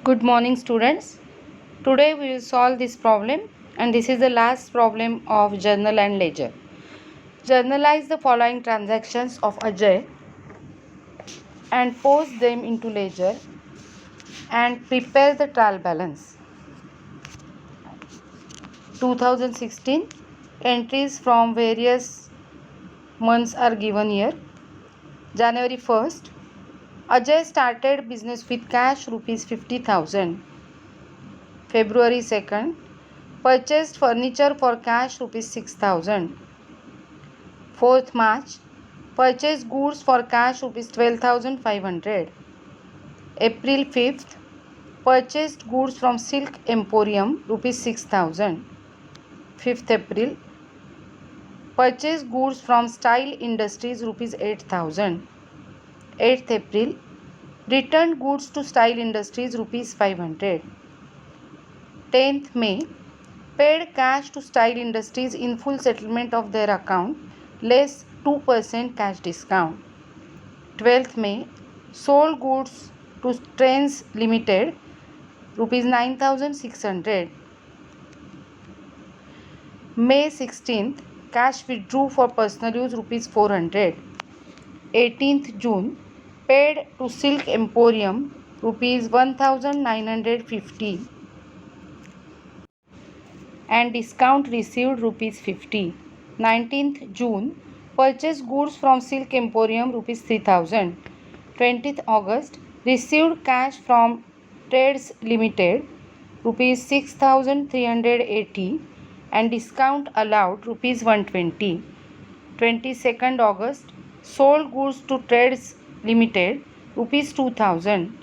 Good morning, students. Today we will solve this problem, and this is the last problem of journal and ledger. Journalize the following transactions of Ajay and post them into ledger and prepare the trial balance. 2016 entries from various months are given here. January 1st, Ajay started business with cash rupees 50,000. February 2nd, purchased furniture for cash rupees 6,000. 4th March, purchased goods for cash rupees 12,500. April 5th, purchased goods from Silk Emporium rupees 6,000. 5th April, purchased goods from Style Industries rupees 8,000. 8th April, returned goods to Style Industries rupees 500. 10th May, paid cash to Style Industries in full settlement of their account less 2% cash discount. 12th May, sold goods to Trends Limited rupees 9,600. May 16th, cash withdrew for personal use rupees 400. 18th June, paid to Silk Emporium rupees 1,950 and discount received rupees 50. 19th June, purchased goods from Silk Emporium rupees 3,000. 20th August, received cash from Trades Limited rupees 6,380 and discount allowed rupees 120. 22nd August, sold goods to Trades Limited rupees 2,000.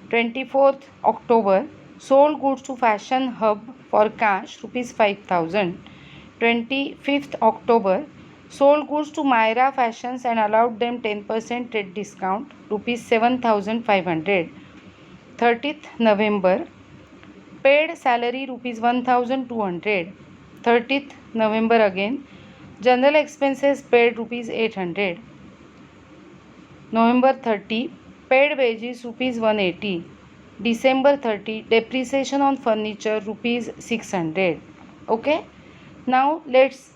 24th October, sold goods to Fashion Hub for cash rupees 5,000. 25th October, sold goods to Myra Fashions and allowed them 10% trade discount rupees 7,500. 30th November, paid salary rupees 1,200. 30th November again, general expenses paid rupees 800. November 30, paid wages rupees 180. December 30, depreciation on furniture rupees 600. Okay. Now let's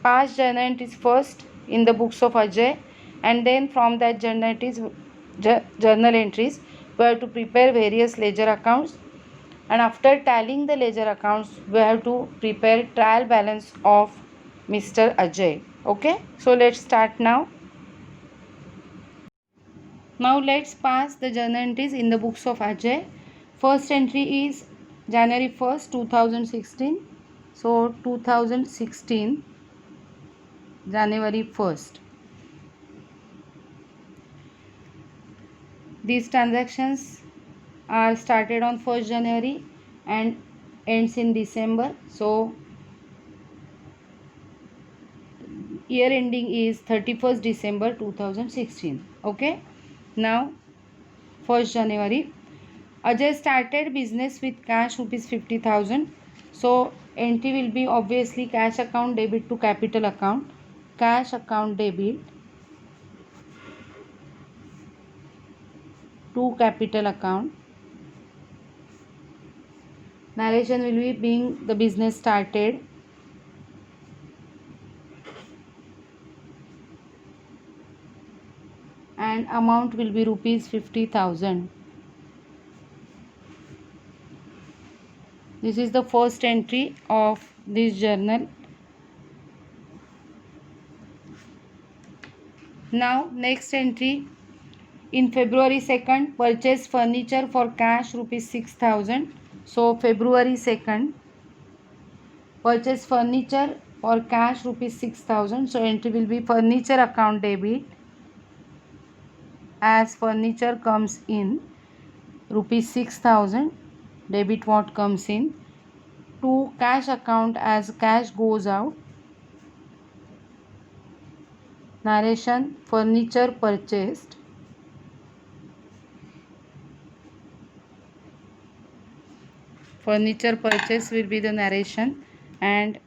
pass journal entries first in the books of Ajay, and then from that journal entries we have to prepare various ledger accounts, and after tallying the ledger accounts we have to prepare trial balance of Mr. Ajay. Okay. So let's start now. Now let's pass the journal entries in the books of Ajay. First entry is January 1st, 2016. So 2016, January 1st. These transactions are started on 1st January and ends in December. So year ending is 31st December 2016. Okay. Now 1st January, Ajay started business with cash rupees 50,000. So entry will be obviously cash account debit to capital account. Cash account debit to capital account. Narration will be being the business started. And amount will be rupees 50,000. This is the first entry of this journal. Now next entry, in February 2nd, purchased furniture for cash rupees 6,000. So February 2nd, purchased furniture for cash rupees 6,000. So entry will be furniture account debit as furniture comes in rupees 6,000, debit what comes in, to cash account as cash goes out. Narration, furniture purchased. Furniture purchase will be the narration, and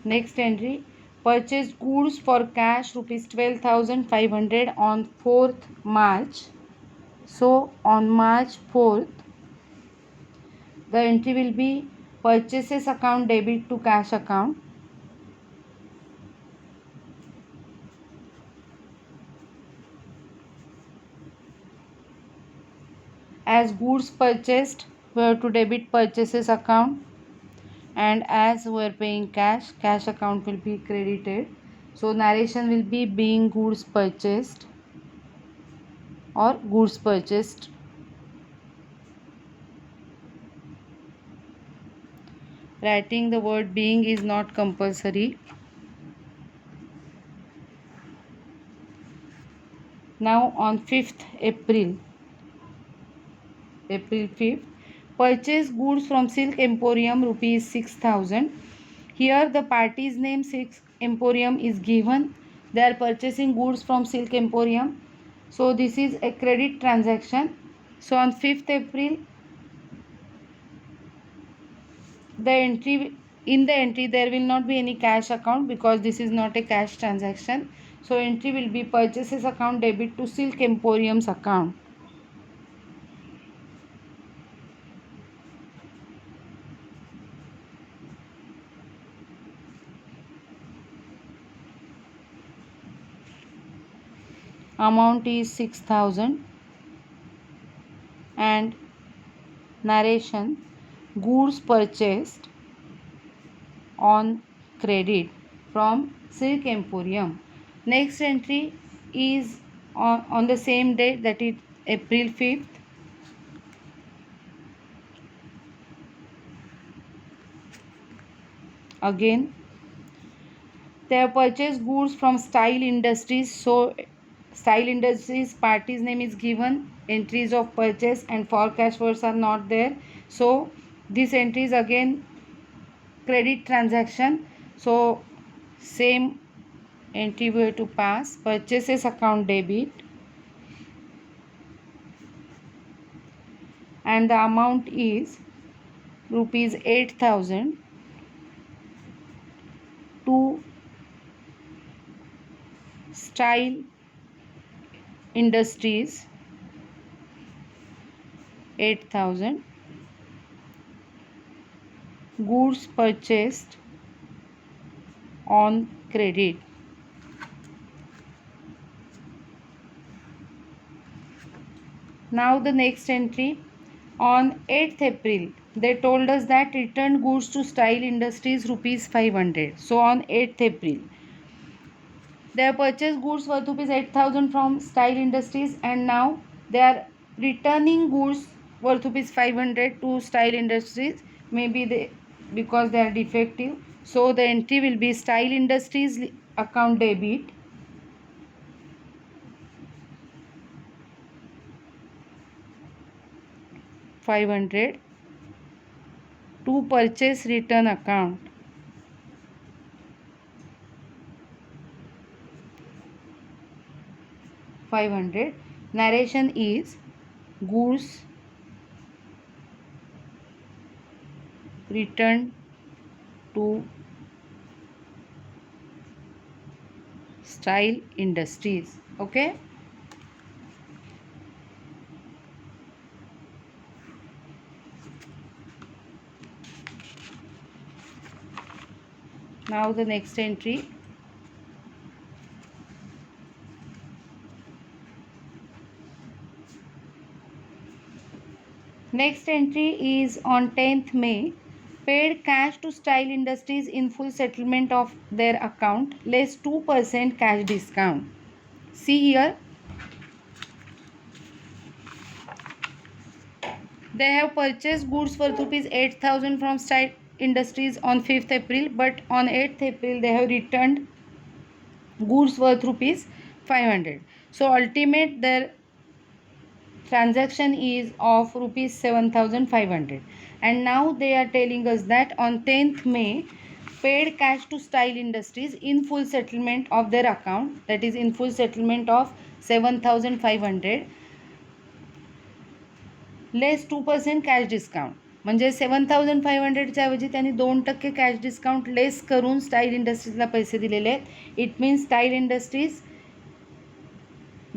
next entry, purchased goods for cash rupees 12,500 on 4th March. So on March 4th, the entry will be purchases account debit to cash account. As goods purchased, we have to debit purchases account, and as we are paying cash, cash account will be credited. So narration will be being goods purchased or goods purchased. Writing the word being is not compulsory. Now on 5th April, April 5th, purchase goods from Silk Emporium rupees 6,000. Here the party's name Silk Emporium is given. They are purchasing goods from Silk Emporium. So this is a credit transaction. So on 5th April, the entry in the entry there will not be any cash account because this is not a cash transaction. So entry will be purchases account debit to Silk Emporium's account. Amount is 6,000 and narration goods purchased on credit from Silk Emporium. Next entry is on the same date, that is April 5th. Again, they have purchased goods from Style Industries. So Style Industries party's name is given. Entries of purchase and for cash words are not there. So this entry is again credit transaction. So same entry we have to pass. Purchases account debit and the amount is rupees 8,000 to Style Industries. 8,000 goods purchased on credit. Now the next entry on 8th April, they told us that returned goods to Style Industries rupees 500. So on 8th April, they have purchased goods worth rupees 8,000 from Style Industries and now they are returning goods worth rupees 500 to Style Industries. Maybe they, because they are defective. So the entry will be Style Industries account debit $500 to purchase return account. $500. Narration is goods returned to Style Industries. Okay. Now the next entry. Next entry is on 10th May. Paid cash to Style Industries in full settlement of their account less 2% cash discount. See here. They have purchased goods for rupees 8,000 from Style Industries on 5th April, but on 8th April they have returned goods worth rupees 500. So ultimate their transaction is of rupees 7,500 and now they are telling us that on 10th May paid cash to Style Industries in full settlement of their account, that is in full settlement of 7,500 less 2% cash discount. म्हणजे 7,500च्या ऐवजी त्यांनी 2% cash discount less करून style इंडस्ट्रीजला पैसे दिलेले आहेत. It means style industries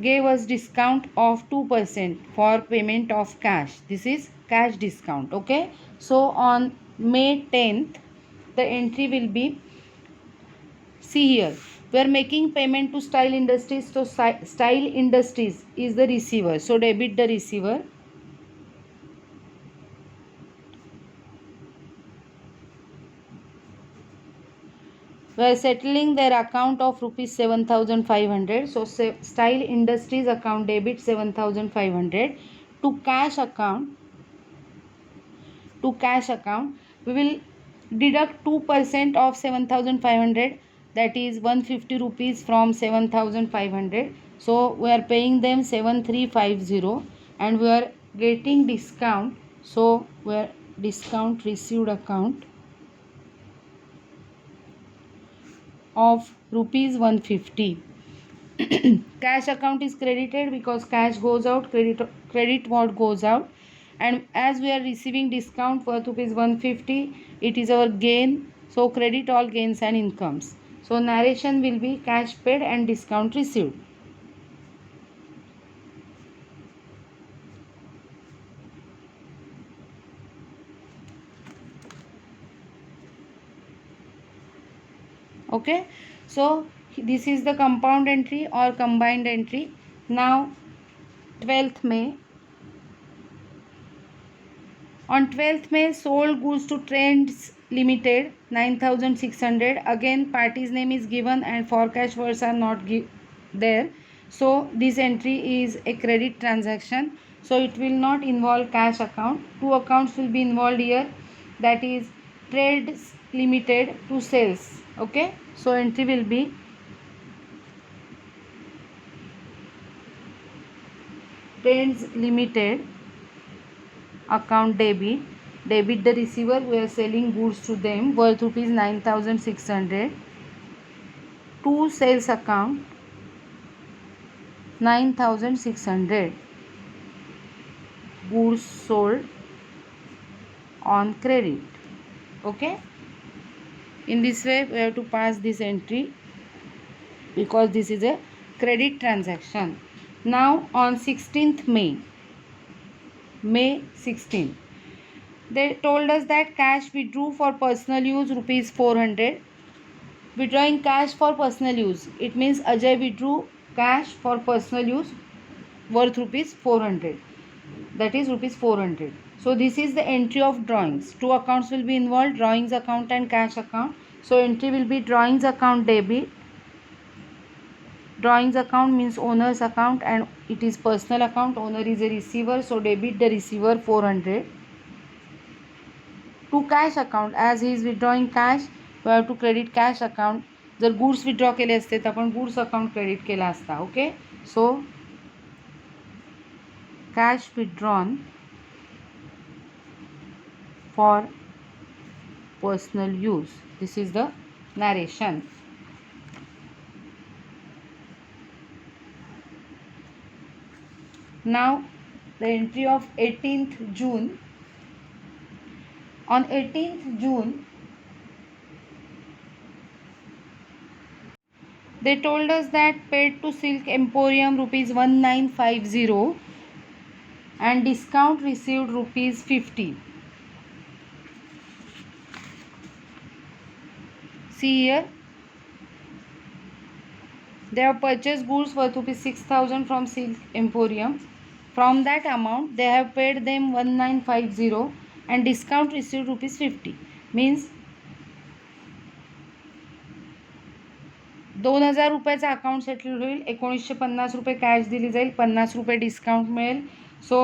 gave us discount of 2% for payment of cash. This is cash discount. Okay, so on May 10th the entry will be, see here, we are making payment to Style Industries, so Style Industries is the receiver, so debit the receiver. We are settling their account of rupees 7,500. So Style Industries account debit 7,500 to cash account. To cash account, we will deduct 2% of 7,500, that is 150 rupees from 7,500. So we are paying them 7,350 and we are getting discount. So we are discount received account of rupees 150. Cash account is credited because cash goes out, credit what goes out, and as we are receiving discount worth rupees 150, it is our gain, so credit all gains and incomes. So narration will be cash paid and discount received. Okay, so this is the compound entry or combined entry. Now 12th May, on 12th May, sold goods to Trends Limited 9,600. Again, party's name is given and forecast words are not there. So this entry is a credit transaction. So it will not involve cash account. Two accounts will be involved here. That is Trades Limited to sales. Okay. So entry will be Trades Limited account debit the receiver, we are selling goods to them worth rupees 9,600. To sales account 9,600, goods sold on credit. Okay, in this way we have to pass this entry because this is a credit transaction. Now on 16th May 16th, they told us that cash withdrew for personal use rupees 400. Withdrawing cash for personal use, it means Ajay withdrew cash for personal use worth rupees 400, that is rupees 400. So this is the entry of drawings. Two accounts will be involved, drawings account and cash account. So entry will be drawings account debit. Drawings account means owner's account and it is personal account, owner is a receiver, so debit the receiver 400. To cash account, as he is withdrawing cash, we have to credit cash account. जर goods withdraw केले असते तर आपण goods account credit केला असता. Okay, so cash withdrawn for personal use. This is the narration. Now the entry of 18th June. On 18th June, they told us that paid to Silk Emporium rupees 1950 and discount received rupees 50. See here, they have purchased goods worth rupees 6,000 from Silk Emporium. From that amount, they have paid them 1950 and discount received rupees 50. Means 2,000 रुपयाचा account settle होईल, 1950 रुपये cash दिली जाईल, 50 रुपये discount मिळेल. So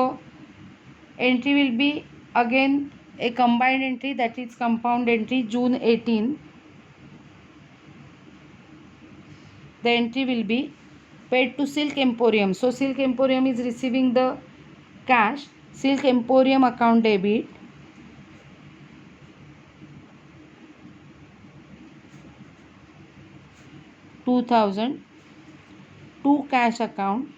entry will be again A combined entry, that is compound entry. June 18, the entry will be paid to Silk Emporium. So Silk Emporium is receiving the cash. Silk Emporium account debit 2,000. To cash account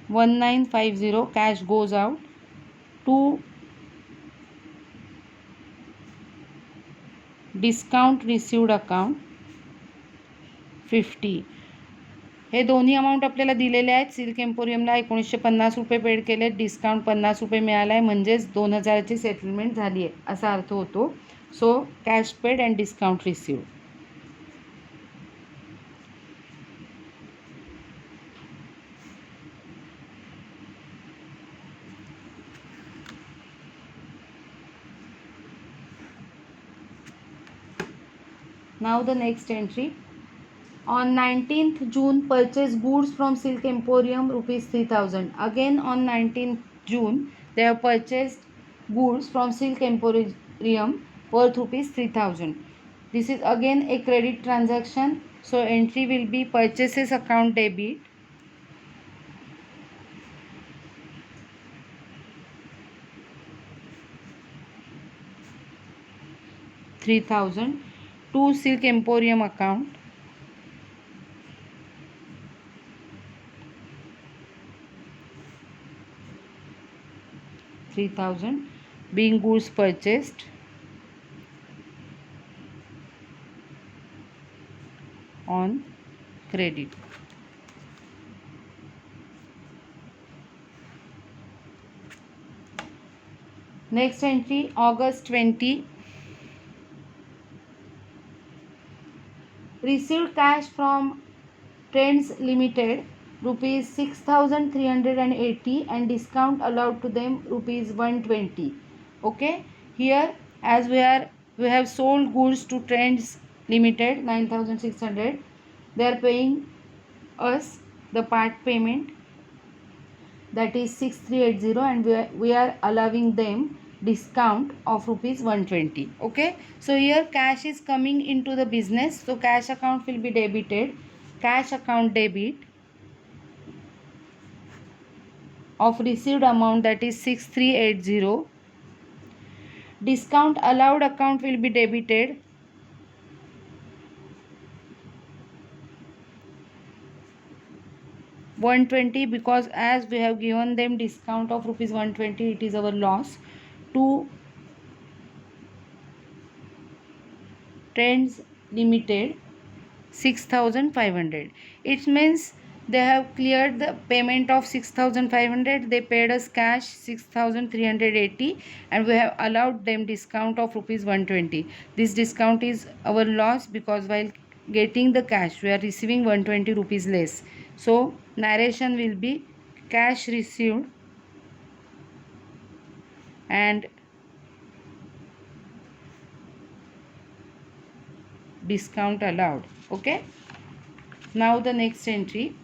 1950, cash goes out. To discount received account 50. हे दोन्ही amount आपल्याला दिलेले आहेत. Silk एम्पोरियमला 1950 रुपये paid केले, discount 50 रुपये मिळाला आहे, म्हणजेच 2000ची सेटलमेंट झाली आहे असा अर्थ होतो. So cash paid and discount received. Now the next entry. On 19th June, purchase goods from Silk Emporium rupees 3000. Again on 19th June, they have purchased goods from Silk Emporium worth rupees 3000. This is again a credit transaction. So entry will be purchases account debit. $3,000 to Silk Emporium account. $3,000 being goods purchased on credit. Next entry, August 20. Received cash from Trends Limited rupees 6380 and discount allowed to them rupees 120. Okay, here as we have sold goods to Trends Limited 9600, they are paying us the part payment, that is 6380, and we are allowing them discount of rupees 120. Okay, so here cash is coming into the business, so cash account will be debited. Cash account debit of received amount, that is 6380. Discount allowed account will be debited. $120, because as we have given them discount of rupees 120, it is our loss. To Trends Limited 6500. It means they have cleared the payment of 6500. They paid us cash 6380 and we have allowed them discount of rupees 120. This discount is our loss because while getting the cash we are receiving 120 rupees less. So narration will be cash received and discount allowed. Okay, now the next entry.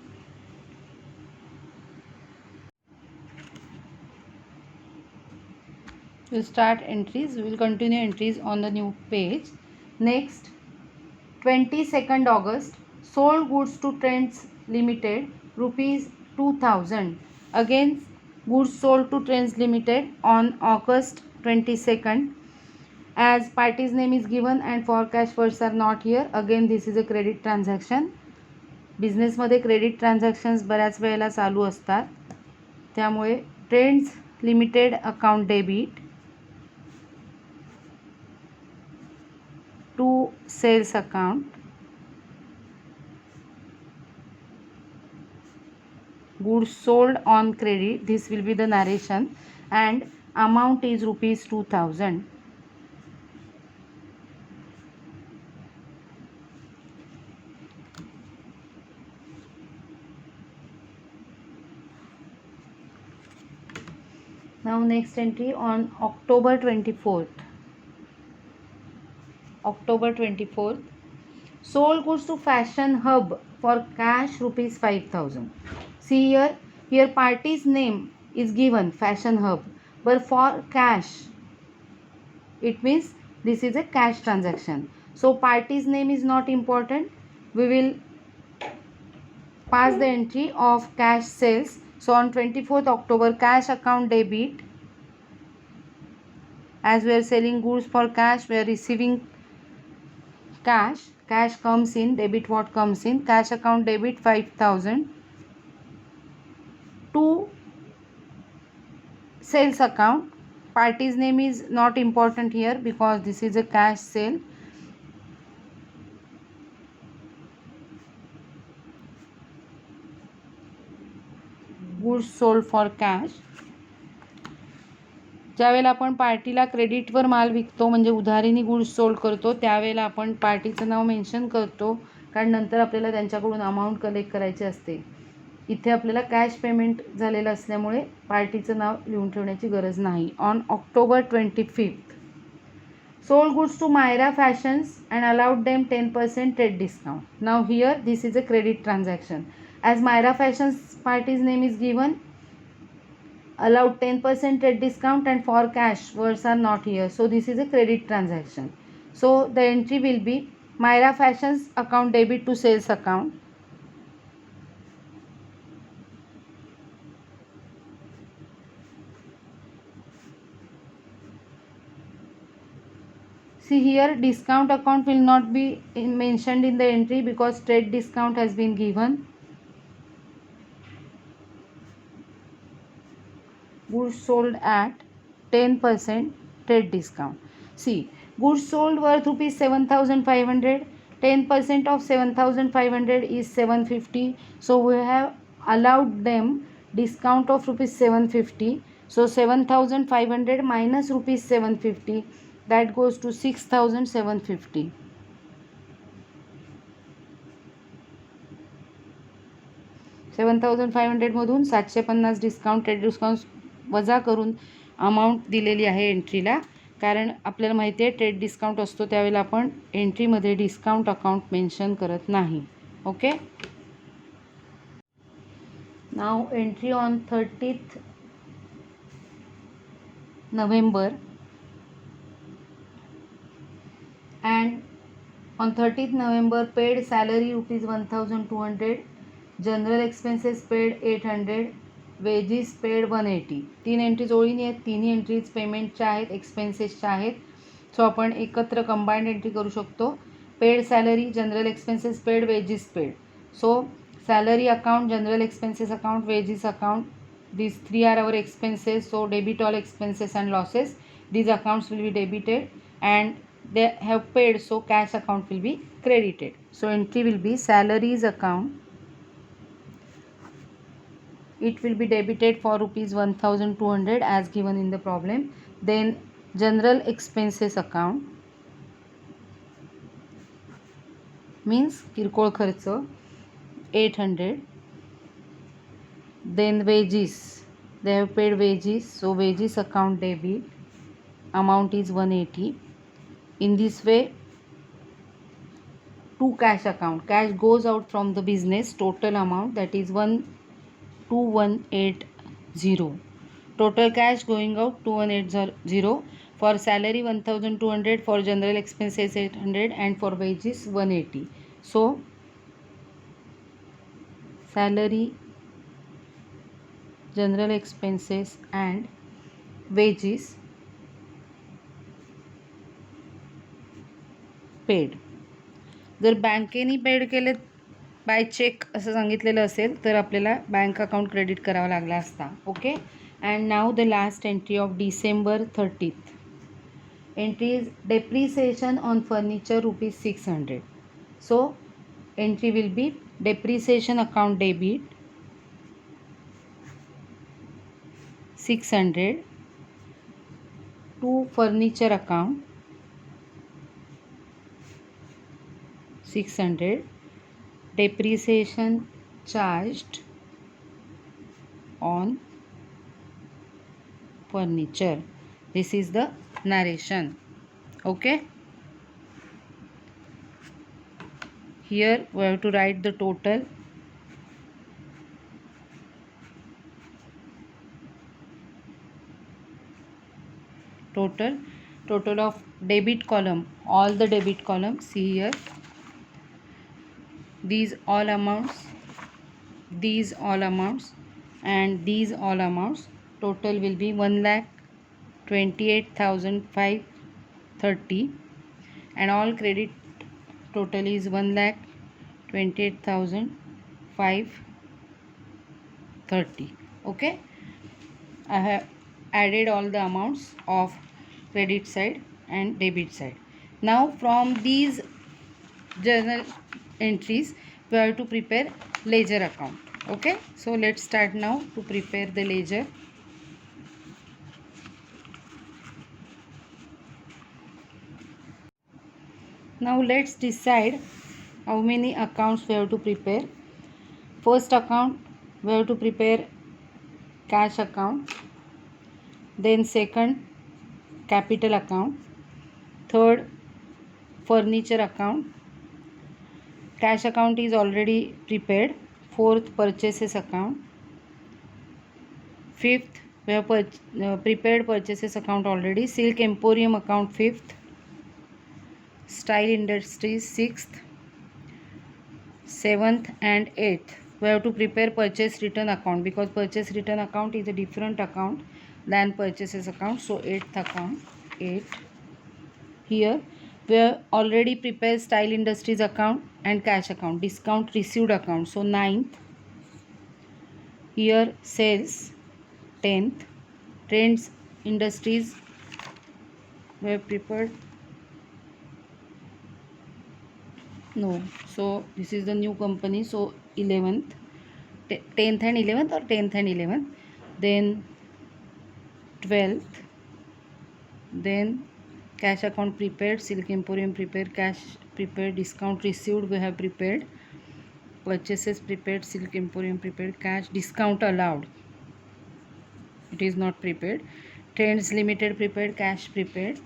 We'll start entries. We will continue entries on the new page. Next, 22nd August, sold goods to Trends Limited rupees 2000. Again, goods sold to Trends Limited on August 22nd. As party's name is given and for cash words are not here. Again, this is a credit transaction. बिझनेसमध्ये credit transactions बऱ्याच वेळेला चालू असतात, त्यामुळे trends limited account debit to sales account, goods sold on credit. This will be the narration and amount is rupees 2000. Now next entry on October 24th. October 24th, sold goods to Fashion Hub for cash rupees 5000. See here party's name is given Fashion Hub, but for cash it means this is a cash transaction. So party's name is not important. We will pass the entry of cash sales. So on 24th October, cash account debit. As we are selling goods for cash, we are receiving cash. Cash comes in, debit what comes in. Cash account debit 5000 to sales account. Party's name is not important here because this is a cash sale. Goods sold for cash. ज्यावेळेला आपण पार्टीला क्रेडिटवर माल विकतो म्हणजे उधारीने goods sold करतो त्यावेळेला आपण पार्टीचं नाव mention करतो, कारण नंतर आपल्याला त्यांच्याकडून अमाऊंट कलेक्ट करायची असते. इथे आपल्याला कॅश पेमेंट झालेलं असल्यामुळे पार्टीचं नाव लिहून ठेवण्याची गरज नाही. On October 25th sold goods to Myra Fashions and allowed them 10% trade discount. Now here this is a credit transaction. As Myra Fashions party's name is given, allowed 10% trade discount and for cash words are not here. So this is a credit transaction. So the entry will be Myra Fashions account debit to sales account. See here, discount account will not be mentioned in the entry because trade discount has been given. Goods sold at 10% trade discount. See, goods sold worth rupees 7,500. 10% of 7,500 is 750. So we have allowed them discount of rupees 750. So 7,500 minus rupees 750, that goes to 6,750. 7,500 मधून 750 discount trade discount वजा करून amount दिलेली आहे एंट्रीला, कारण आपल्याला माहिती आहे trade discount असतो त्यावेळेला आपण एंट्रीमध्ये डिस्काउंट अकाउंट मेन्शन करत नाही. Okay. Now entry on 30th November and on 30th November paid salary rupees 1,200, general expenses paid 800, wages paid 180. 3 entries ओळीने आहेत, तिन्ही एंट्रीज पेमेंटच्या आहेत, एक्सपेन्सेसच्या आहेत. सो आपण एकत्र कंबाईंड एंट्री करू शकतो. Paid salary, general expenses paid, wages paid. So salary account, general expenses account, wages account, these 3 are our expenses. So debit all expenses and losses. These accounts will be debited and they have paid, so cash account will be credited. So entry will be salaries account. It will be debited for rupees 1,200 as given in the problem. Then general expenses account means किरकोळ खर्च 800. Then wages, they have paid wages, so wages account debit, amount is 180. In this way, to cash account, cash goes out from the business, total amount that is 12180. Total cash going out 2180. For salary 1,200, for general expenses 800 and for wages 180. So salary, general expenses and wages paid. जर बँकेने paid केले bye check असं सांगितलेलं असेल तर आपल्याला bank account credit करावा लागला असता. Okay. And now the last entry of December 30th. Entry is depreciation on furniture rupees 600. So entry will be depreciation account debit 600 to furniture account 600, depreciation charged on furniture. This is the narration. Okay. Here we have to write the total. Total of debit column, all the debit column, see here, these all amounts and these all amounts. Total will be 1,28,530 and all credit total is 1,28,530. Okay. I have added all the amounts of credit side and debit side. Now from these journal entries we have to prepare ledger account. Okay, so let's start now to prepare the ledger. Now let's decide how many accounts we have to prepare. First account, we have to prepare cash account. Then second, capital account. Third, furniture account. Cash account is already prepared. Fourth, purchases account. Fifth, we have prepared purchases account already. Silk Emporium account fifth. Style Industries sixth. Seventh and eighth, we have to prepare purchase return account, because purchase return account is a different account than purchases account. So eighth account, 8. Here we have already prepared Style Industries account and cash account, discount received account. So ninth. Here sales, 10th. Trends Industries, we have prepared. No, so this is the new company. So 11th, 10th and 11th, or 10th and 11th. Then 12th. Then cash account prepared, Silk Emporium prepared, cash prepared, discount received we have prepared, purchases prepared, Silk Emporium prepared, cash discount allowed, it is not prepared, Trends Limited prepared, cash prepared.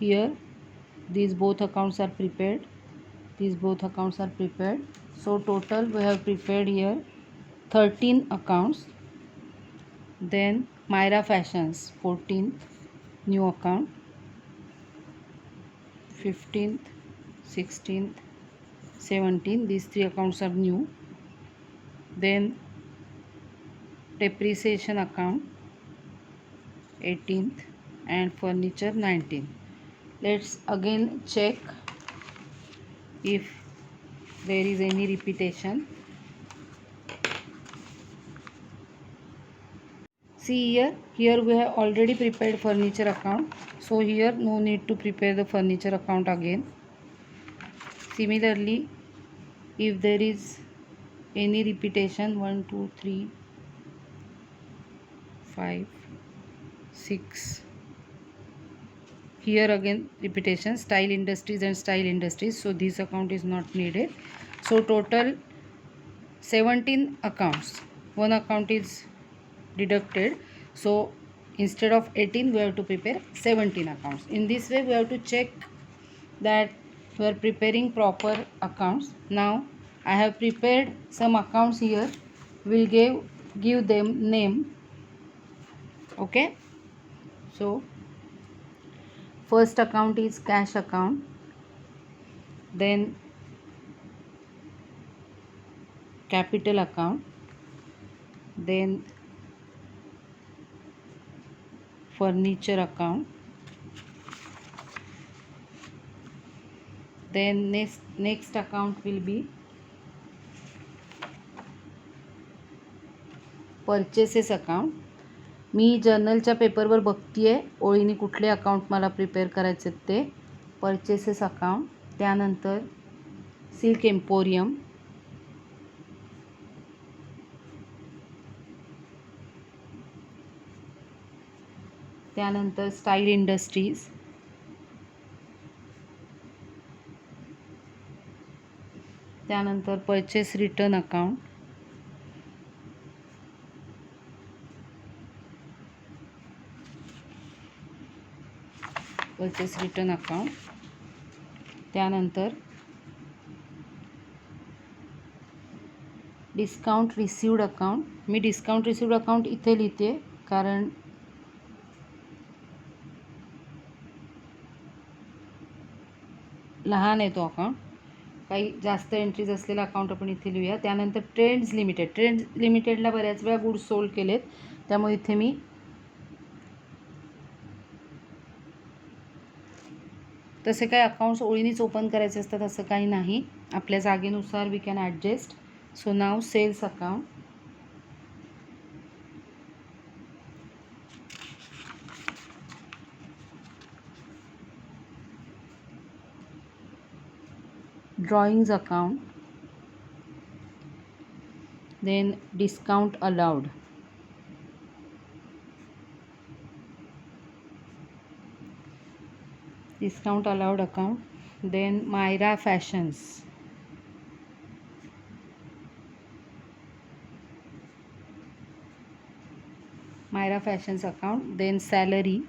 Here these both accounts are prepared, these both accounts are prepared. So total we have prepared here 13 accounts. Then Myra Fashions, 14th new account, 15th, 16th, 17, these three accounts are new. Then depreciation account 18th and furniture 19th. Let's again check if there is any repetition. See here we have already prepared furniture account, so here no need to prepare the furniture account again. Similarly, if there is any repetition, 1 2 3 5 6, here again repetition, Style Industries and Style Industries, so this account is not needed. So total 17 accounts, one account is deducted, so instead of 18 we have to prepare 17 accounts. In this way we have to check that we are preparing proper accounts. Now I have prepared some accounts here, will give them name. Okay, so first account is cash account, then capital account, then furniture account, then next account will be purchases account. मी जर्नलच्या पेपरवर बघतीये ओळीने कुठले account मला prepare करायचे ते. Purchases account, त्यानंतर silk emporium, त्यानंतर style industries, त्यानंतर purchase return account, purchase return account, त्यानंतर discount received account. मी discount received account इथे लिहिते कारण लहान आहे तो अकाउंट, काही जास्त एंट्रीज असलेला अकाउंट आपण इथे लिहूया. त्यानंतर ट्रेंड्स लिमिटेडला बऱ्याच वेळा गुड्स सोल्ड केलेत, त्यामुळे इथे मी तसे काही अकाउंट्स ओळीनेच ओपन करायचे असतात असं काही नाही, आपल्या जागेनुसार वी कॅन ॲडजस्ट. सो नाव sales account, drawings account, then discount allowed, account, then Myra Fashions, account, then salary,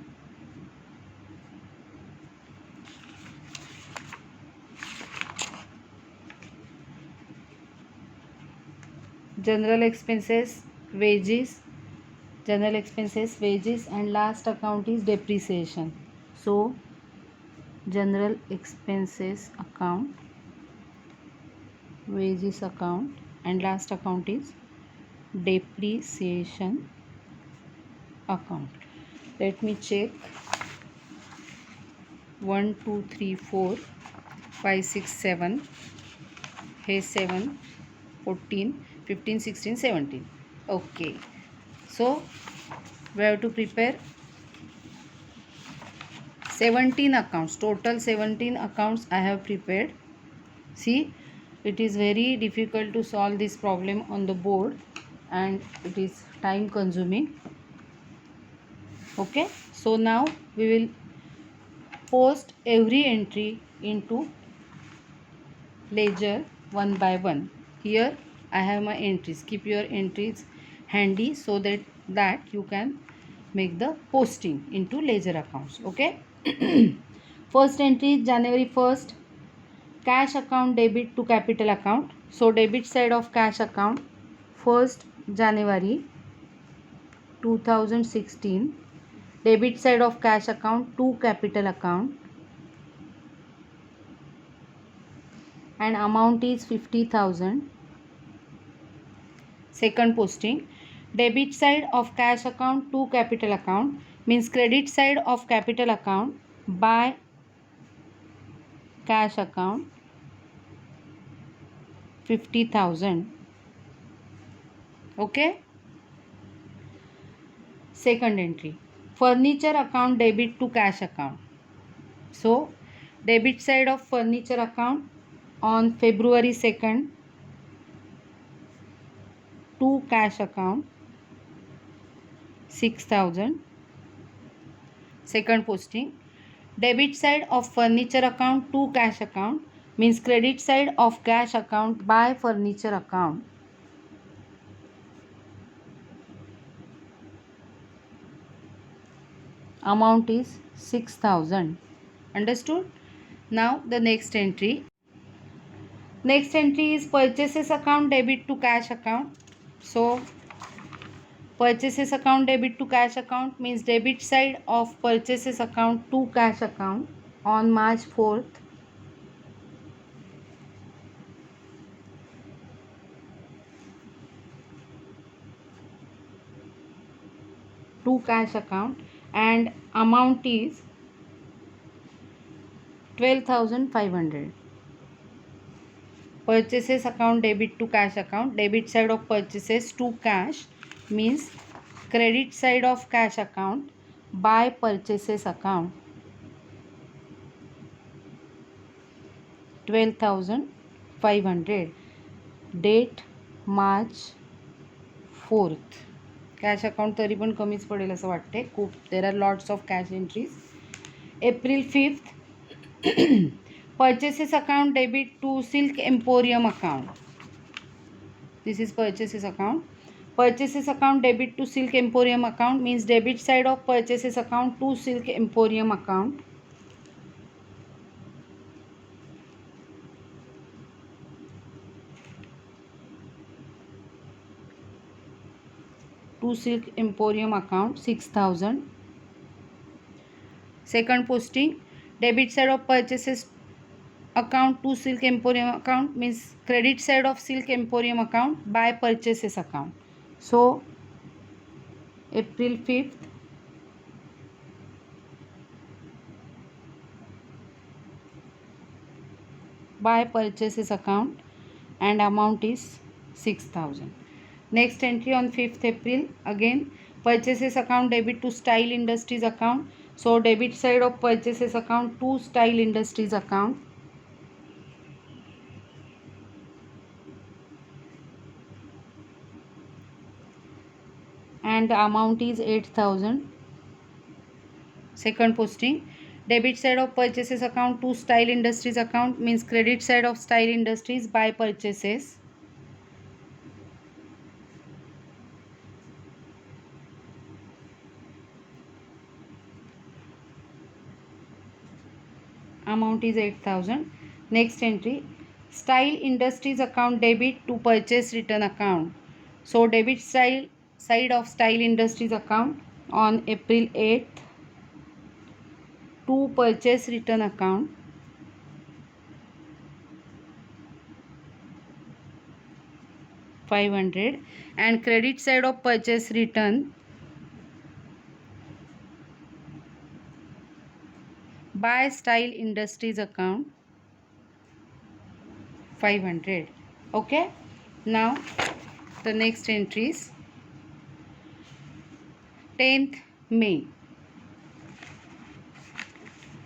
general expenses, wages, and last account is depreciation. So general expenses account, wages account, and last account is depreciation account. Let me check. 1 2 3 4 5 6 7, hey 7 14 15 16 17. Okay, so we have to prepare 17 accounts, total 17 accounts I have prepared. See, it is very difficult to solve this problem on the board and it is time consuming. Okay, so now we will post every entry into ledger one by one. Here I have my entries. Keep your entries handy so that you can make the posting into ledger accounts. Okay. First entry, January 1st, cash account debit to capital account. So debit side of cash account, 1st January 2016, debit side of cash account to capital account, and amount is 50,000. Second posting, debit side of cash account to capital account means credit side of capital account by cash account, 50,000. Okay. Second entry, furniture account debit to cash account. So debit side of furniture account on February 2nd to cash account, 6,000. Second posting, debit side of furniture account to cash account means credit side of cash account by furniture account, amount is 6,000. Understood? Now the next entry. Next entry is purchases account debit to cash account. So purchases account debit to cash account means debit side of purchases account to cash account on March 4th to cash account and amount is 12,500. Purchases account debit to cash account, debit side of purchases to cash means credit side of cash account by purchases account, 12,500. Date March 4th. Cash account तरी पण कमीच पडेल असं वाटते खूप. There are lots of cash entries. April 5th, purchases account debit to Silk Emporium account. This is purchases account. Purchases account debit to Silk Emporium account means debit side of purchases account to Silk Emporium account, to Silk Emporium account, 6,000. Second posting, debit side of purchases account to Silk Emporium account means credit side of Silk Emporium account by purchases account. So April 5th, by purchases account and amount is 6,000. Next entry on 5th April, again purchases account debit to Style Industries account. So debit side of purchases account to Style Industries account, and the amount is 8,000. Second posting, debit side of purchases account to Style Industries account, means credit side of Style Industries buy purchases. Amount is 8,000. Next entry, Style Industries account debit to purchase return account. So debit side of Style Industries account on April 8th to purchase return account. $500, and credit side of purchase return by Style Industries account 500. Okay, now the next entries. 10th May,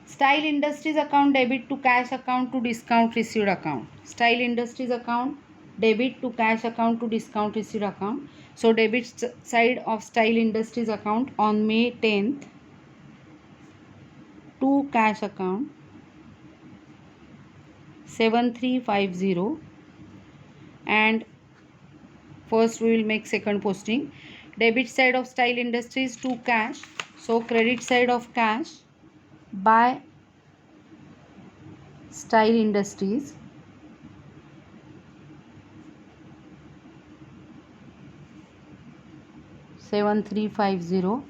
Style Industries account debit to cash account to discount received account. Style Industries account debit to cash account to discount received account. So debit side of Style Industries account on May 10th to cash account 7350, and first we will make second posting. Debit side of Style Industries to cash, so credit side of cash by Style Industries 7350.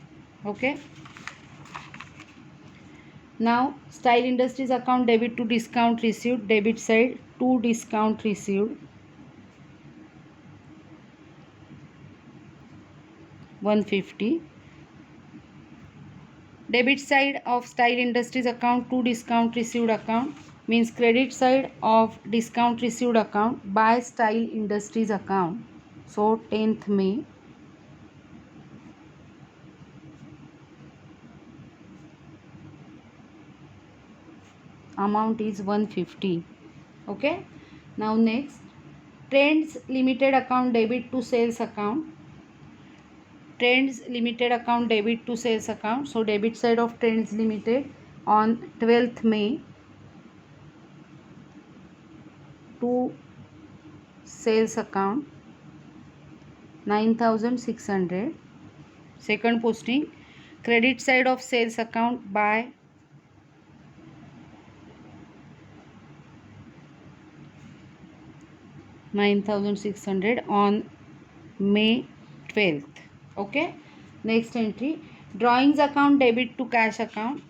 Okay, now Style Industries account debit to discount received, debit side to discount received 150. Debit side of Style Industries account to discount received account, means credit side of discount received account by Style Industries account. So 10th May amount is 150. Okay, now next, Trends Limited account debit to sales account. Trends Limited account debit to sales account. So debit side of Trends Limited on 12th May to sales account 9,600. Second posting, credit side of sales account by $9,600 on May 12th. Okay, next entry, drawings account debit to cash account.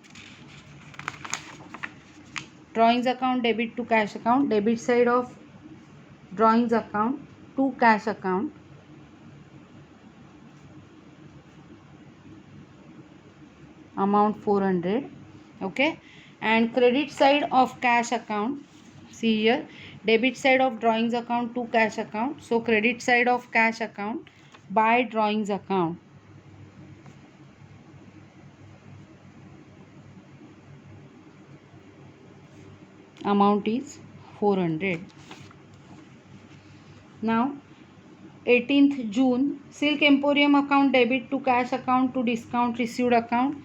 Drawings account debit to cash account, debit side of drawings account to cash account amount 400. Okay, and credit side of cash account, see here, debit side of drawings account to cash account, so credit side of cash account by drawings account amount is 400. Now 18th June, Silk Emporium account debit to cash account to discount received account.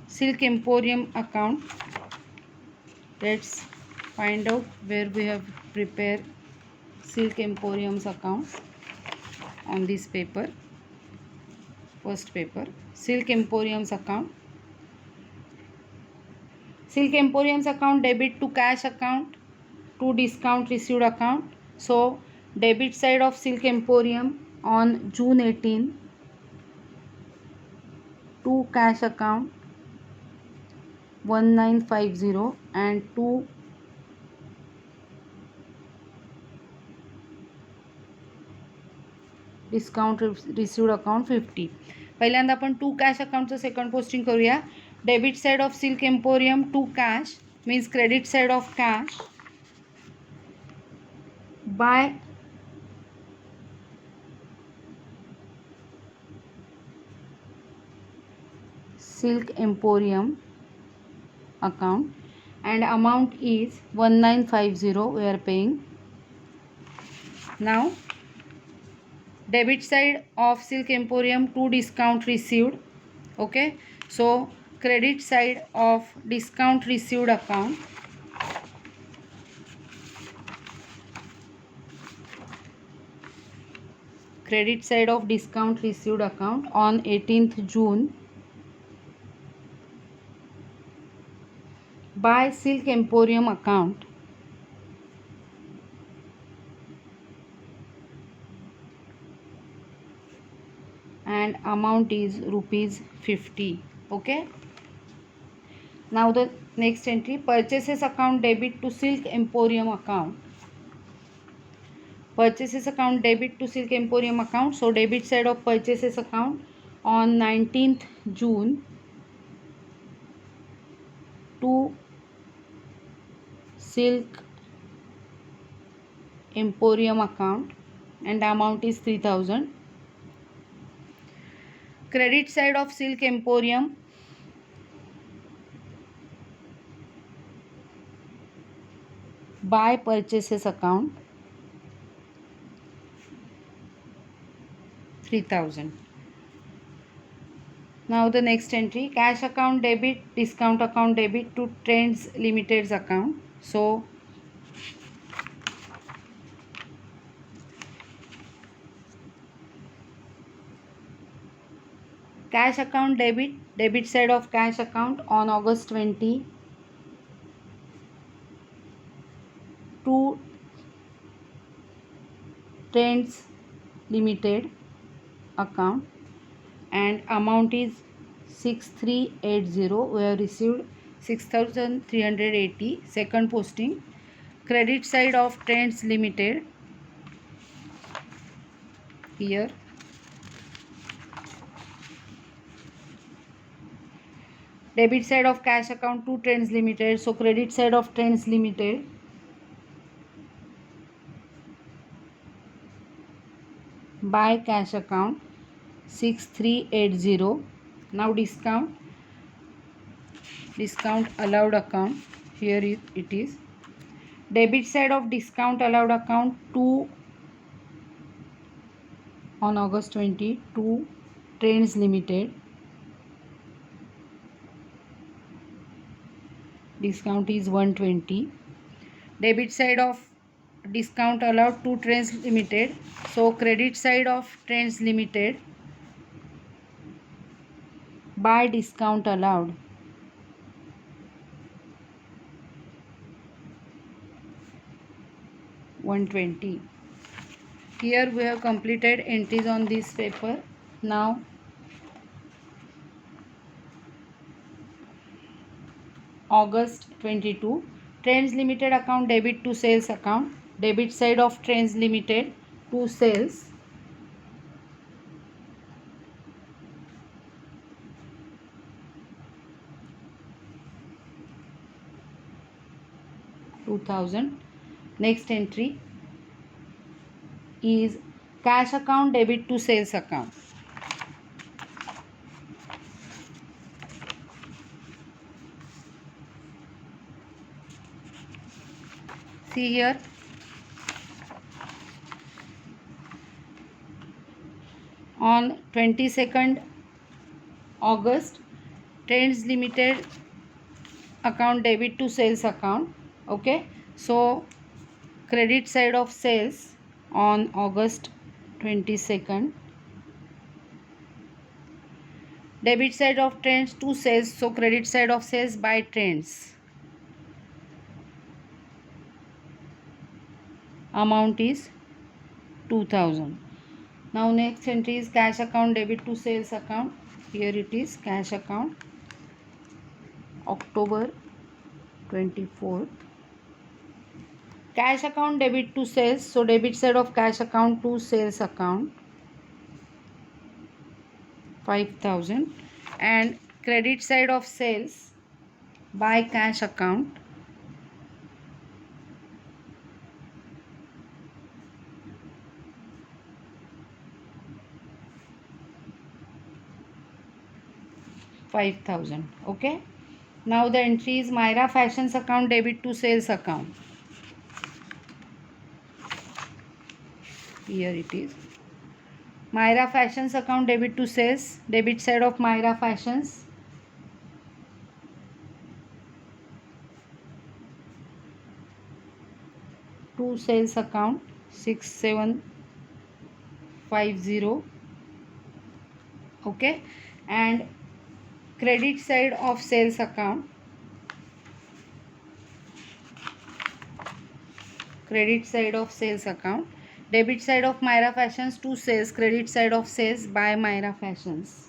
Silk Emporium account, let's find out where we have prepared Silk Emporium's account on this paper. First paper, Silk Emporium's account. Silk Emporium's account debit to cash account to discount received account. So debit side of Silk Emporium on June 18 to cash account 1950 and to discount received account 50. पहिल्यांदा आपण to cash अकाउंटचं second posting करूया. Debit side of silk emporium to cash means credit side of cash by Silk Emporium account and amount is 1950 we are paying. Now Debit side of Silk Emporium, 2 discount received. Okay, so credit side of discount received account. Credit side of discount received account on 18th June by Silk Emporium account and amount is rupees 50. Okay, now the next entry, purchases account debit to Silk Emporium account. Purchases account debit to Silk Emporium account. So debit side of purchases account on 19th June to Silk Emporium account and amount is 3000. Credit side of Silk Emporium by purchases account 3000. Now the next entry, cash account debit, discount account debit to Trends Limited's account. So cash account debit, debit side of cash account on August 20 to Trends Limited account and amount is 6380. We have received 6380. Second posting, credit side of Trends Limited here. Debit side of cash account to Trends Limited. So credit side of Trends Limited by cash account 6380. Now discount allowed account, here it is. Debit side of discount allowed account to on August 20 to Trends Limited. Discount is 120. Debit side of discount allowed to Trends Limited. So credit side of Trends Limited by discount allowed 120. Here we have completed entries on this paper. Now August 22, Trends Limited account debit to sales account. Debit side of Trends Limited to sales 2000. Next entry is cash account debit to sales account. See here, on 22nd August, Trends Limited account debit to sales account. Okay, so credit side of sales on August 22nd. Debit side of Trends to sales, so credit side of sales by Trends. Amount is 2000. Now next entry is cash account debit to sales account. Here it is, cash account October 24th. Cash account debit to sales, so debit side of cash account to sales account 5000 and credit side of sales by cash account 5000. Okay, now the entry is Myra Fashions account debit to sales account. Here it is, Myra Fashions account debit to sales, debit side of Myra Fashions. To sales account 6750. Okay, and credit side of sales account, credit side of sales account, debit side of Myra Fashions to sales, credit side of sales by Myra Fashions.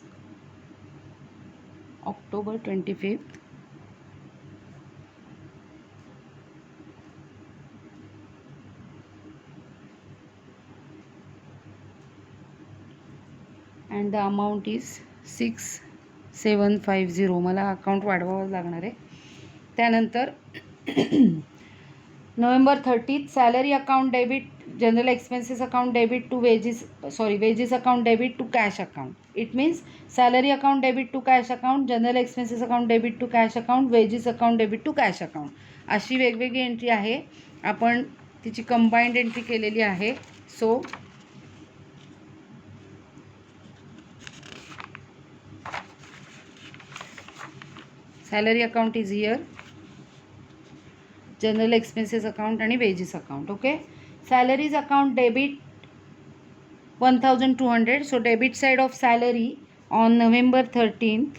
October 25th. And the amount is 6750. मला account वाढवावं लागणार आहे. त्यानंतर November 30th, salary account debit, general expenses account debit to wages account debit to cash account. It means salary account debit to cash account, general expenses account debit to cash account, wages account debit to cash account. अशी वेगवेगळी entry आहे. आपण तिची combined entry केलेली आहे. सो salary account is here, general expenses account and wages account. Okay, salaries account debit 1200. So debit side of salary on November 13th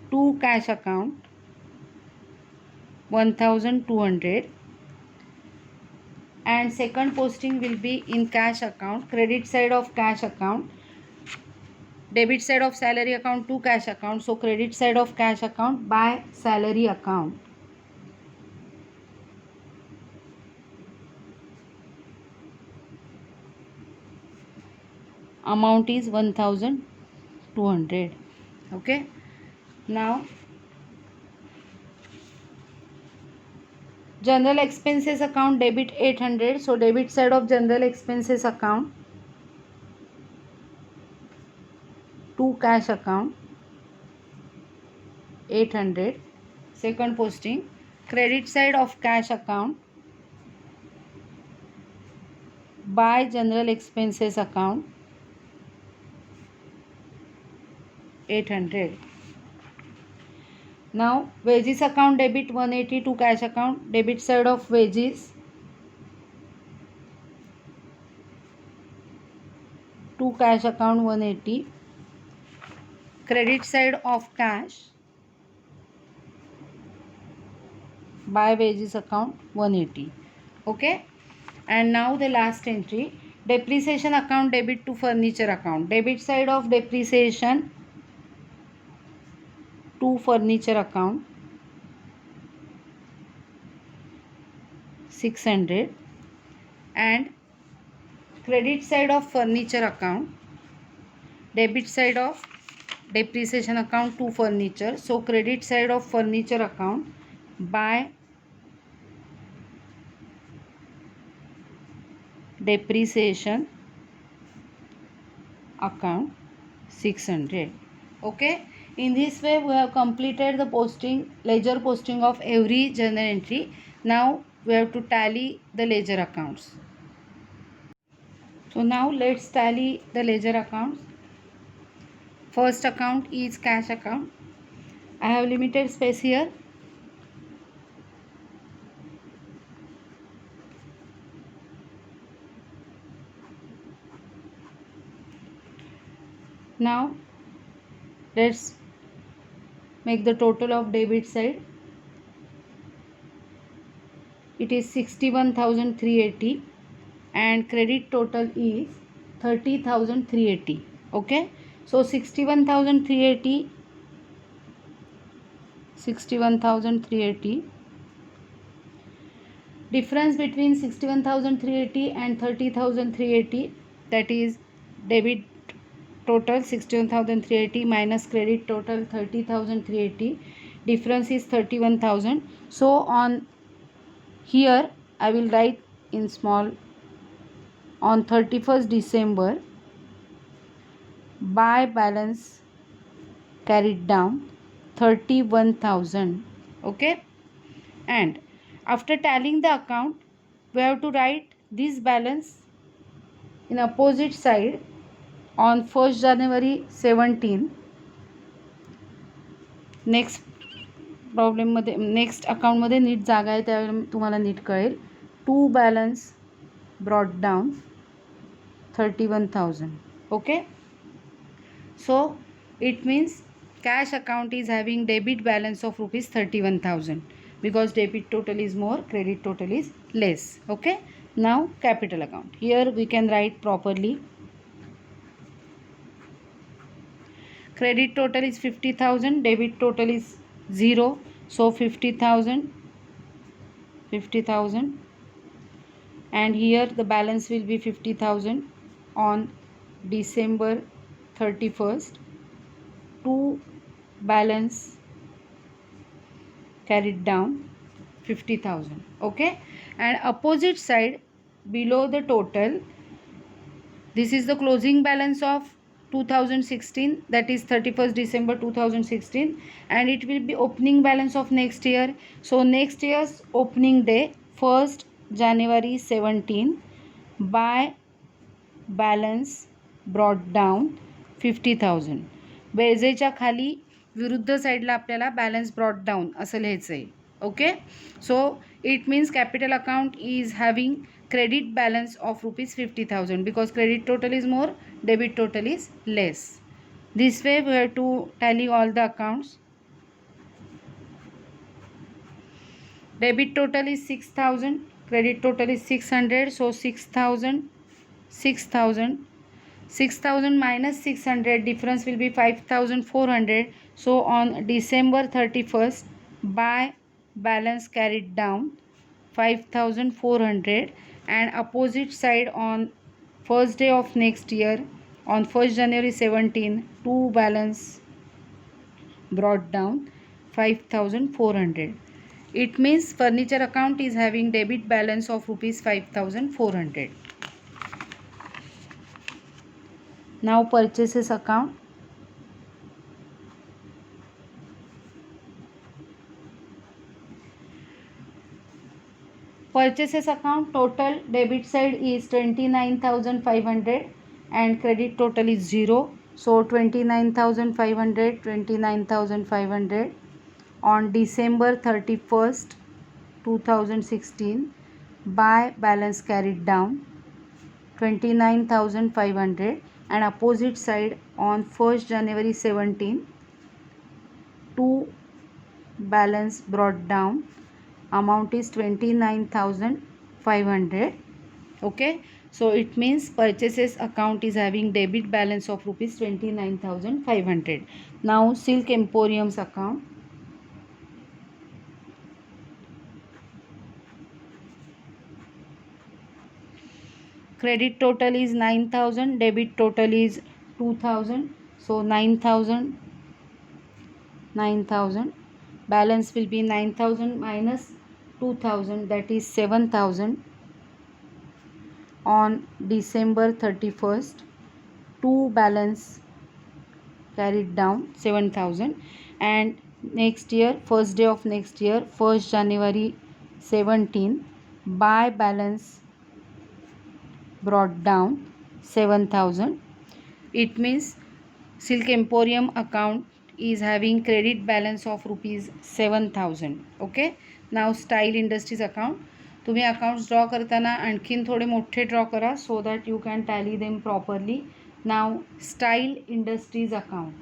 to cash account 1200, and second posting will be in cash account, credit side of cash account, debit side of salary account to cash account. So credit side of cash account by salary account. Amount is 1200. Okay, now general expenses account debit 800. So debit side of general expenses account to cash account 800. Second posting, credit side of cash account by general expenses account 800. Now wages account debit 180 to cash account, debit side of wages to cash account 180, credit side of cash by wages account 180. Okay, and now the last entry, depreciation account debit to furniture account, debit side of depreciation to furniture account 600, and credit side of furniture account, debit side of depreciation account to furniture. So credit side of furniture account by depreciation account 600. Okay, in this way we have completed the posting, ledger posting of every journal entry. Now we have to tally the ledger accounts. So now let's tally the ledger accounts. First account is cash account. I have limited space here. Now let's make the total of debit side. It is 61,380 and credit total is 30,380. Okay, so 61,380. Difference between 61,380 and 30,380, that is debit total 61,380 minus credit total 30,380. Difference is 31,000. So on here I will write in small, on 31st December by balance carried down 31,000. Okay, and after tallying the account we have to write this balance in opposite side on 1st January 17, next प्रॉब्लेममध्ये next अकाउंटमध्ये नीट जागा आहे त्यावेळेला तुम्हाला नीट कळेल. To balance brought down 31,000. Okay, so it means cash account is having debit balance of rupees 31,000 because debit total is more, credit total is less. Okay, now capital account. Here we can write properly. Credit total is 50,000, debit total is 0, so 50,000, and here the balance will be 50,000 on December 31st. To balance carried down 50,000. Okay, and opposite side below the total, this is the closing balance of 2016, that is 31st December 2016, and it will be opening balance of next year. So next year's opening day 1st January 17 by balance brought down 50,000. बेरजेच्या खाली विरुद्ध साईडला आपल्याला balance brought down असं लिहायचं आहे. Okay, so it means capital account is having credit balance of rupees 50,000 because credit total is more, debit total is less. This way we have to tally all the accounts. Debit total is 6,000, credit total is 600, so 6,000 minus 600, difference will be 5,400. So on December 31st by balance carried down 5,400, and opposite side on first day of next year on 1st January 17 to balance brought down 5,400. It means furniture account is having debit balance of rupees 5,400. Now purchases account. Purchases account total debit side is 29,500 and credit total is 0. So 29,500 on December 31st 2016 by balance carried down 29,500, and opposite side on 1st January 17 to balance brought down amount is 29,500. Okay, so it means purchases account is having debit balance of rupees 29,500. Now Silk Emporium's account. Credit total is 9,000, debit total is 2,000, so 9,000. Balance will be 9,000 minus 2,000, that is 7,000 on December 31st. To balance carried down 7,000, and next year first day of next year 1st January 17 by balance brought down 7,000. It means Silk Emporium account is having credit balance of rupees 7,000. Okay, now Style Industries account. तुम्ही accounts draw करताना आणखीन थोडे मोठे draw करा so that you can tally them properly. Now style industries account.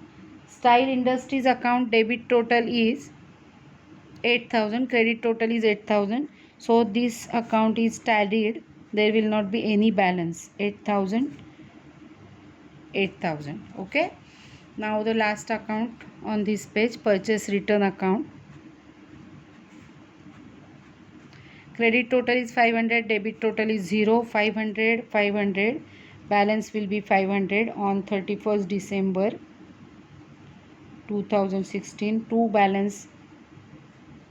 Style industries account debit total is 8,000, credit total is 8,000, so this account is tallied, there will not be any balance. 8,000. Okay, now the last account on this page, purchase return account. Credit total is 500, debit total is 0. 500, balance will be 500 on 31st December 2016. To balance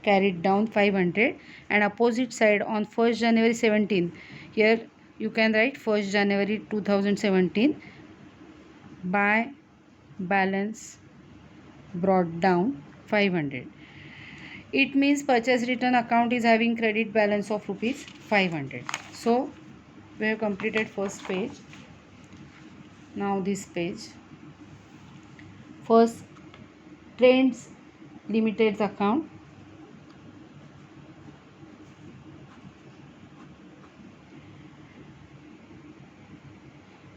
carried down 500, and opposite side on 1st January 17, here you can write 1st January 2017 by balance brought down 500. It means purchase return account is having credit balance of rupees 500. So we have completed first page. Now this page. First, Trends Limited's account.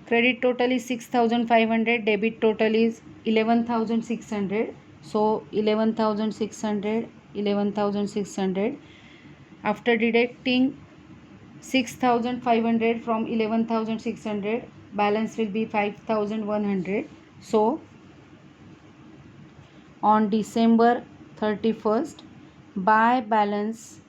Credit total is 6,500. Debit total is 11,600. So 11,600, 11,600. After deducting 6,500 from 11,600, balance will be 5,100. So on December 31st, buy balance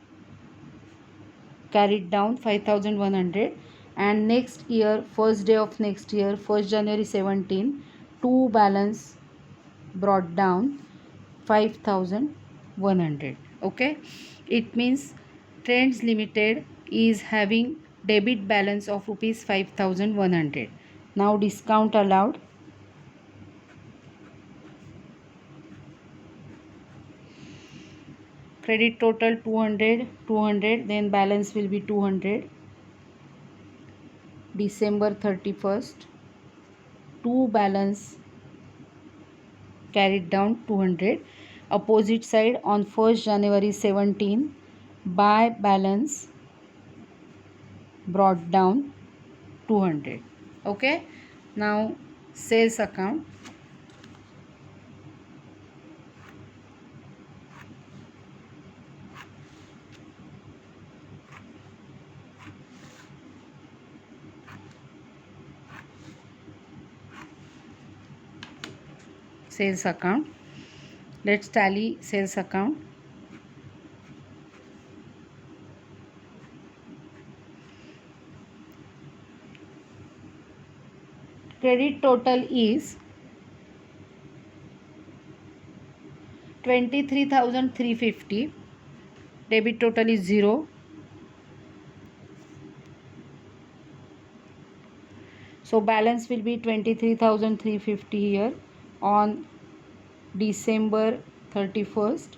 carried down 5,100, and next year, first day of next year, 1st January 17, to balance brought down 5,100. Okay, it means Trends Limited is having debit balance of rupees 5,100. Now discount allowed. Credit total 200, then balance will be 200. December 31st, to balance carried down 200. Opposite side on 1st January 17, buy balance brought down 200. Okay, now sales account. Sales account. Let's tally sales account. Credit total is 23,350. Debit total is 0. So balance will be 23,350 here on December 31st.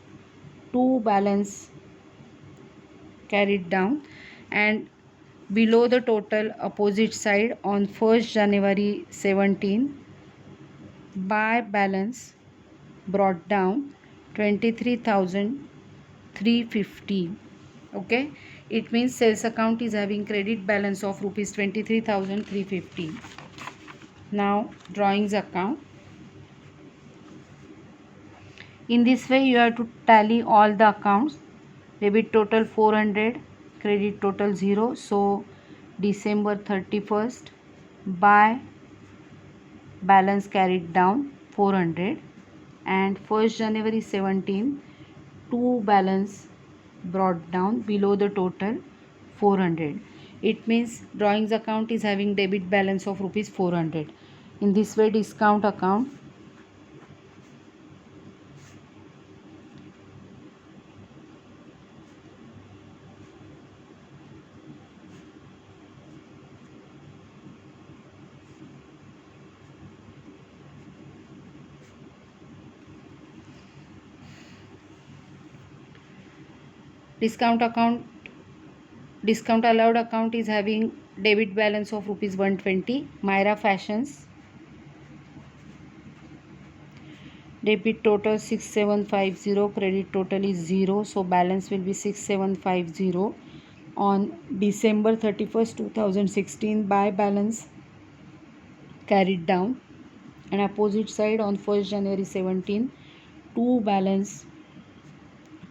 To balance carried down, and below the total opposite side on 1st January 17, buy balance brought down 23,350. Okay, it means sales account is having credit balance of rupees 23,350. Now drawings account. In this way you have to tally all the accounts. Debit total 400, credit total 0. So December 31st, buy balance carried down 400, and 1st January 17, to balance brought down below the total 400. It means drawings account is having debit balance of rupees 400. In this way, discount account. Discount allowed account is having debit balance of rupees 120. Myra Fashions, debit total 6750, credit total is 0, so balance will be 6750 on December 31st 2016. Buy balance carried down, and opposite side on 1st January 17, to balance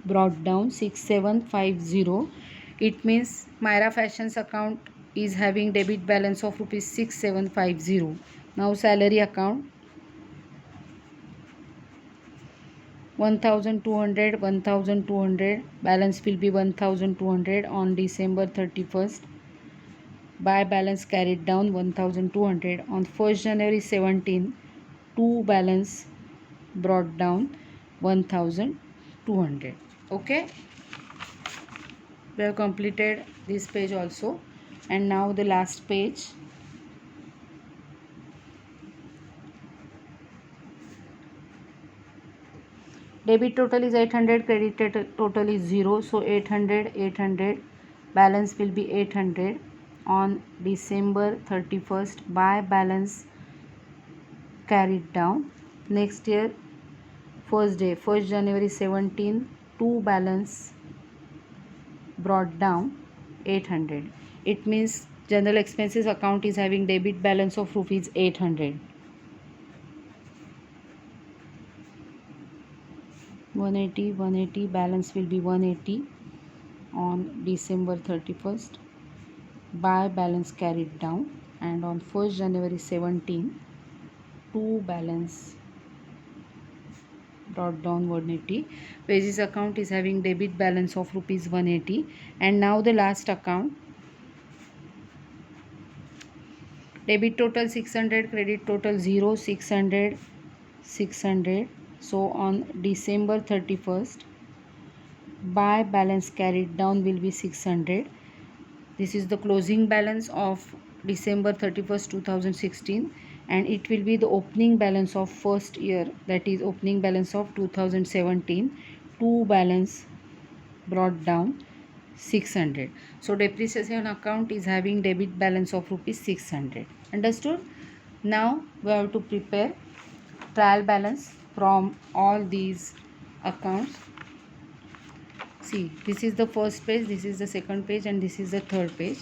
brought down 6750. It means Myra Fashions account is having debit balance of rupees 6750. Now salary account. 1,200, 1,200, balance will be 1,200 on December 31st. Buy balance carried down 1,200 on 1st January 17, to balance brought down 1,200. Okay, we have completed this page also, and now the last page. Debit total is 800, credit total is 0, so 800, balance will be 800 on December 31st. Buy balance carried down. Next year, first day, 1st January 17, 2 balance brought down 800. It means general expenses account is having debit balance of rupees 800. 180 balance will be 180 on December 31st. Buy balance carried down, and on 1st January 17, 2 balance brought down 180. Wages account is having debit balance of rupees 180. And now the last account. Debit total 600, credit total 0, 600, 600. So on December 31st, buy balance carried down will be 600. This is the closing balance of December 31st, 2016, and it will be the opening balance of first year, that is opening balance of 2017. 2 balance brought down 600. So depreciation account is having debit balance of rupees 600. Understood? Now we have to prepare trial balance from all these accounts. See, this is the first page, this is the second page, and this is the third page.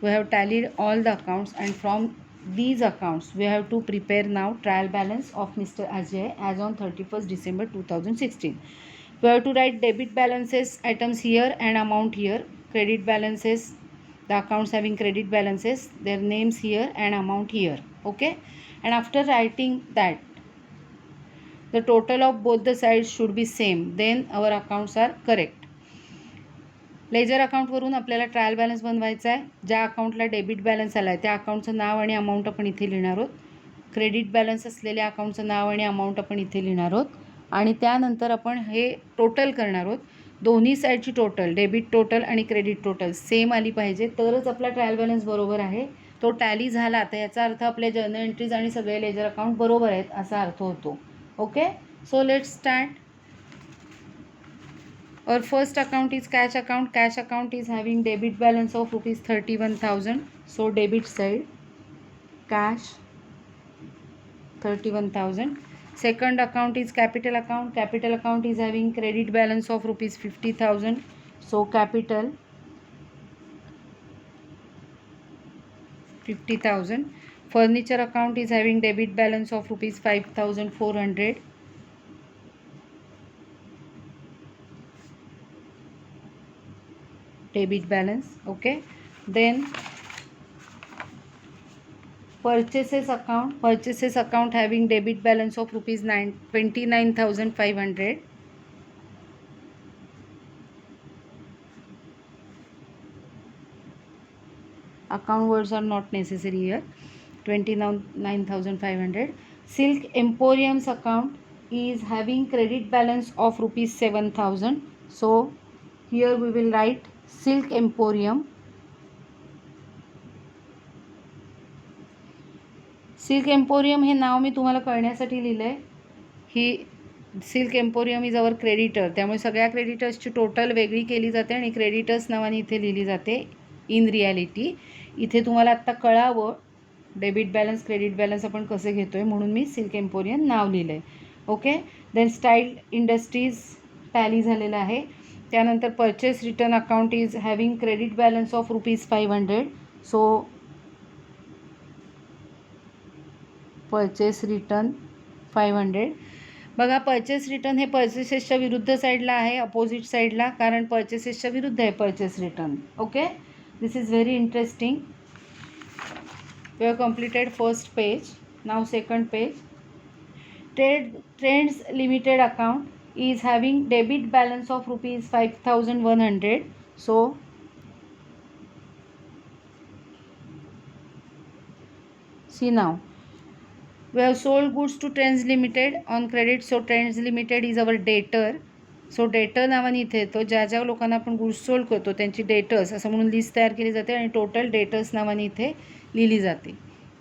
We have tallied all the accounts, and from these accounts we have to prepare now trial balance of Mr. Ajay as on 31st December 2016. We have to write debit balances items here and amount here. Credit balances, the accounts having credit balances, their names here and amount here. Okay, and after writing that, the total of both the sides should be same, then our accounts are correct. Ledger अकाउंटवरून आपल्याला trial balance बनवायचा आहे. ज्या अकाउंटला debit balance आला आहे त्या अकाउंटचं नाव आणि अमाऊंट आपण इथे लिहिणार आहोत. क्रेडिट बॅलन्स असलेल्या अकाउंटचं नाव आणि अमाऊंट आपण इथे लिहिणार आहोत. आणि त्यानंतर आपण हे टोटल करणार आहोत. दोन्ही साईडची टोटल, डेबिट टोटल आणि क्रेडिट टोटल सेम आली पाहिजे, तरच आपला ट्रायल बॅलन्स बरोबर आहे. तो टॅली झाला तर याचा अर्थ आपले जर्नल एंट्रीज आणि सगळे लेजर अकाउंट बरोबर आहेत असा अर्थ होतो. Okay, so let's start. Our first account is cash account. Cash account is having debit balance of rupees 31,000. So debit side, cash 31,000. Second account is capital account. Capital account is having credit balance of rupees 50,000. So capital 50,000. Furniture account is having debit balance of rupees 5,400. Debit balance. Okay, then purchases account having debit balance of rupees 29,500. Account words are not necessary here. 29,500. Silk Emporium's account is having credit balance of rupees 7,000. So here we will write Silk Emporium. Silk Emporium हे नाव मी तुम्हाला कळण्यासाठी लिहिलं आहे. ही Silk Emporium is our creditor, त्यामुळे सगळ्या क्रेडिटर्सची टोटल वेगळी केली जाते आणि क्रेडिटर्स नावाने इथे लिहिली जाते. इन रियालिटी इथे तुम्हाला आत्ता कळावं डेबिट बॅलन्स क्रेडिट बॅलन्स आपण कसे घेतो आहे, म्हणून मी सिल्क एम्पोरियम नाव लिहिलं आहे. Okay, then style industries tally झालेलं आहे. त्यानंतर purchase return account is having credit balance of rupees 500. So purchase return 500. बघा, परचेस रिटर्न हे परचेसेसच्या विरुद्ध साईडला आहे, अपोजिट साईडला, कारण परचेसेसच्या विरुद्ध आहे purchase return. Okay, this is very interesting. We have completed first page. Now second page. Trends limited account is having debit balance of rupees 5,100. So see, now we have sold goods to Trends Limited on credit. So Trends Limited is our debtor. So debtor नावाने इथे येतो. ज्या ज्या लोकांना आपण goods sold करतो त्यांची debtors असं म्हणून लिस्ट तयार केली जाते आणि टोटल डेटर्स नावाने इथे लिहिली जाते.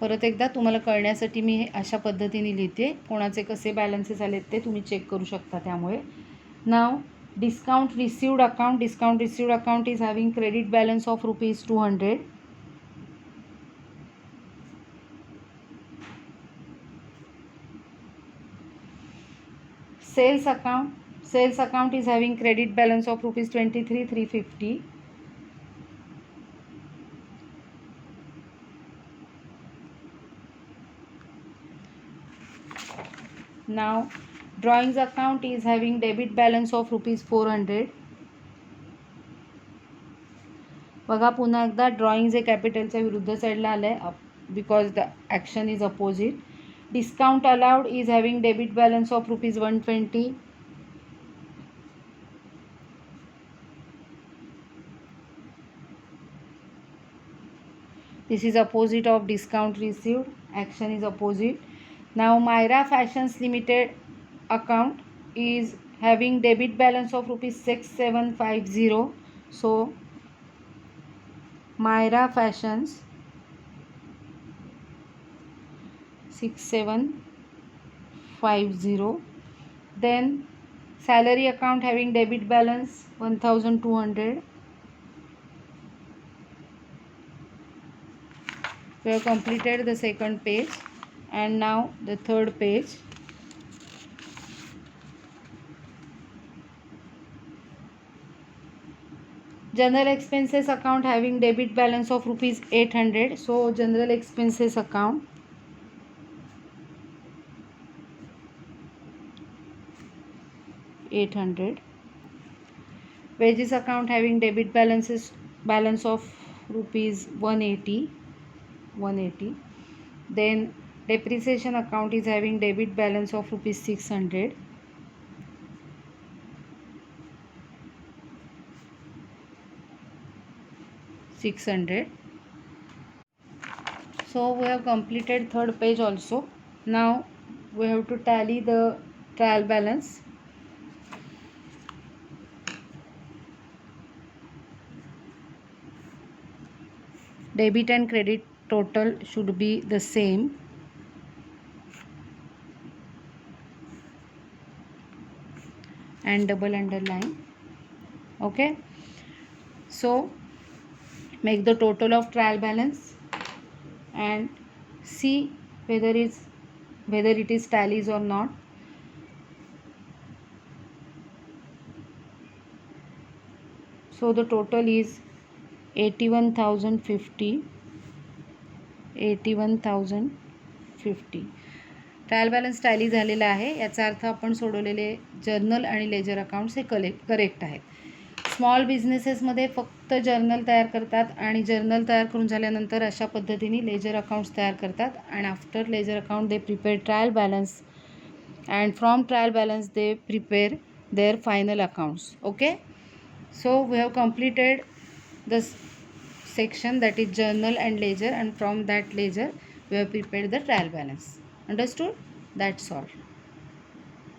परत एकदा तुम्हाला कळण्यासाठी मी हे अशा पद्धतीने लिहिते. कोणाचे कसे बॅलन्सेस आलेत ते तुम्ही चेक करू शकता. त्यामुळे नाव discount received account. Discount received account is having credit balance of rupees 200. Sales account is having credit balance of rupees 23,350. Now drawings account is having debit balance of rupees 400. बघा पुन्हा एकदा ड्रॉइंग जे कॅपिटलच्या विरुद्ध साईडला आलं आहे because the action is opposite. Discount allowed is having debit balance of rupees 120. This is opposite of discount received. Action is opposite. Now Myra Fashions Limited account is having debit balance of rupees 6750. So Myra Fashions 6750. Then salary account having debit balance 1200. We have completed the second page and now the third page. General expenses account having debit balance of rupees 800. So general expenses account $800. Wages account having debit balance of rupees 180. Then depreciation account is having debit balance of rupees 600. So we have completed third page also. Now we have to tally the trial balance. Debit and credit total should be the same. And double underline. Okay. So make the total of trial balance and see whether it is tallies or not. So the total is 81,050. Trial balance tally झालेला आहे. याचा अर्थ आपण सोडवलेले journal आणि ledger accounts हे correct आहेत. Small बिझनेसेसमध्ये फक्त journal तयार करतात आणि जर्नल तयार करून झाल्यानंतर अशा पद्धतीने लेजर अकाउंट्स तयार करतात आणि after ledger account they prepare trial balance and from trial balance they prepare their final accounts. Okay. So we have completed this section, that is journal and ledger, and from that ledger we have prepared the trial balance. Understood? That's all.